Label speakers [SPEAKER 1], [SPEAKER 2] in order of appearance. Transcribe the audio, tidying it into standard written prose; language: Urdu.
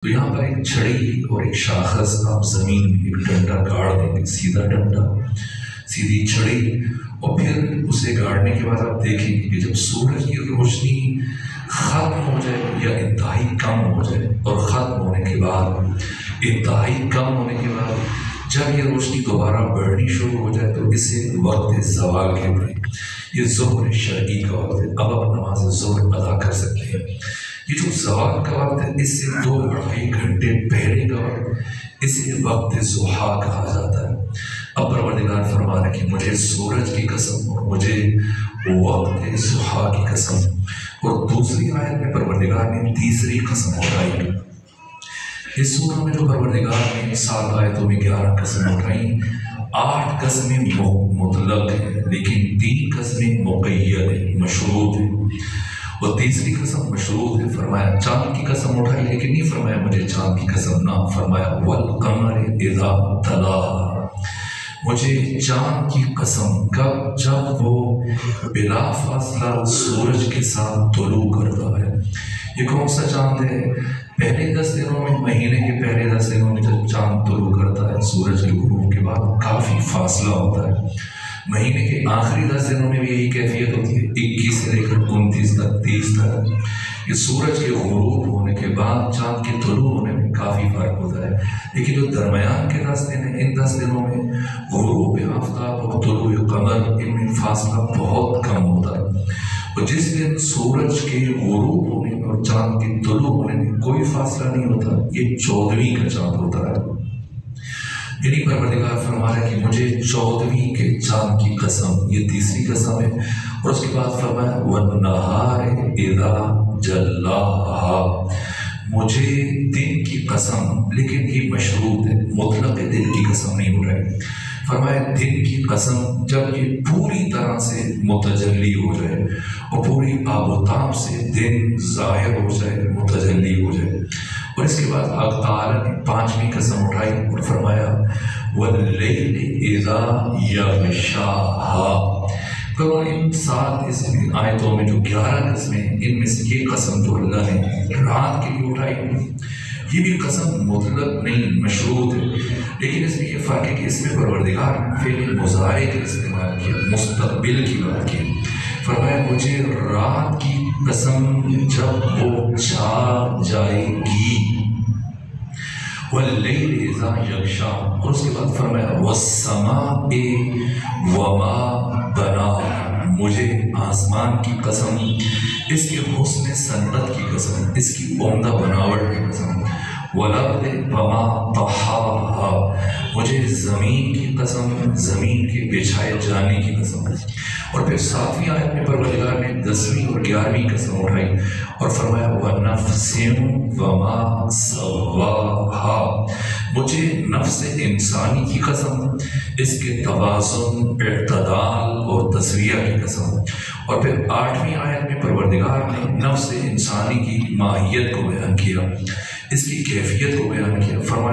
[SPEAKER 1] تو یہاں پر ایک چھڑی اور ایک شاخص آپ زمین میں ایک ڈنڈا گاڑ دیں گے، سیدھا ڈنڈا، سیدھی چھڑی، اور پھر اسے گاڑنے کے بعد آپ دیکھیں گے کہ جب سورج کی روشنی ختم ہو جائے یا انتہائی کم ہو جائے، اور ختم ہونے کے بعد انتہائی کم ہونے کے بعد جب یہ روشنی دوبارہ بڑھنی شروع ہو جائے تو اسے وقت زوال کہتے ہیں۔ یہ ظہر شرعی کا وقت ہے، اب آپ نماز ظہر ادا کر سکتے ہیں۔ یہ جو زوال کا وقت ہے، اس سے 2-2.5 گھنٹے پہلے کا وقت، اسے وقت ضحیٰ کہا جاتا ہے۔ اب پروردگار فرما رہے کہ مجھے سورج کی قسم اور مجھے وقت ضحیٰ کی قسم، اور دوسری آیت میں پروردگار نے تیسری قسم اٹھائی۔ اس سورہ میں جو پروردگار نے 7 آیتوں میں 11 قسمیں اٹھائیں، 8 قسمیں مطلق ہیں لیکن 3 قسمیں مقید ہیں، مشروط ہیں، اور تیسری قسم مشروط ہے۔ فرمایا چاند کی قسم اٹھائی لیکن نہیں فرمایا مجھے چاند کی قسم، نہ، فرمایا والقمر اذا تلاہا، مجھے چاند کی قسم کب، جب وہ بلا فاصلہ سورج کے ساتھ طلوع کرتا ہے۔ یہ کون سا چاند ہے؟ پہلے 10 دنوں میں، مہینے کے پہلے 10 دنوں میں جب چاند طلوع کرتا ہے سورج کے غروب کے بعد کافی فاصلہ ہوتا ہے۔ مہینے کے آخری 10 دنوں میں بھی یہی کیفیت ہوتی ہے، 21 سے لے کر 29 تک، 30 تک۔ یہ سورج کے غروب ہونے کے بعد چاند کے طلوع ہونے میں کافی فرق ہوتا ہے، لیکن جو درمیان کے 10 دن ہیں، ان 10 دنوں میں غروب آفتاب اور طلوع قمر، ان میں فاصلہ بہت کم ہوتا ہے۔ اور جس دن سورج کے غروب ہونے میں اور چاند کے طلوع ہونے میں کوئی فاصلہ نہیں ہوتا، یہ 14ویں کا چاند ہوتا ہے۔ یعنی پروردگار فرما رہا ہے کہ مجھے 14ویں کے چاند کی قسم، یہ تیسری قسم ہے۔ اور اس کے بعد فرمایا وَالنَّهَارِ إِذَا جَلَّاهَا، مجھے دن کی قسم، لیکن یہ مشروط ہے، مطلق دن کی قسم نہیں اٹھائی۔ فرمایا دن کی قسم جب یہ پوری طرح سے متجلی ہو جائے اور پوری آب و تاب سے دن ظاہر ہو جائے، متجلی ہو جائے۔ اور اس کے بعد حق تعالیٰ نے 5ویں قسم اٹھائی اور فرمایا وَاللَّيْلِ إِذَا يَغْشَاهَا۔ تو ان 7 آیتوں میں جو 11 قسمیں ہیں، ان میں سے یہ قسم جو اللہ نے رات کے لیے اٹھائی، یہ بھی قسم مطلق نہیں، مشروط ہے، لیکن اس میں یہ فرق ہے کہ اس میں پروردگار نے فعل مضارع کا استعمال کیا، مستقبل کی بات کی۔ فرمایا مجھے رات کی قسم جب وہ چھا جائے گی، واللیل اذا یغشا، اور اس کے بعد فرمایا والسماء وما بناہا، مجھے آسمان کی قسم، اس کے حسن صنعت کی قسم، اس کی عمدہ بناوٹ کی قسم، والارض وما طحاہا، مجھے زمین کی قسم، زمین کے بچھائے جانے کی قسم۔ اور پھر 7ویں آیت میں پروردگار نے 10ویں اور 11ویں قسم اٹھائی اور فرمایا وَنَفْسٍ وَمَا سَوَّاهَا، مجھے نفس انسانی کی قسم، اس کے توازن، اعتدال اور تسویہ کی قسم۔ اور پھر 8ویں آیت میں پروردگار نے نفس انسانی کی ماہیت کو بیان کیا، اس کی کیفیت کو بیان کیا۔ فرمایا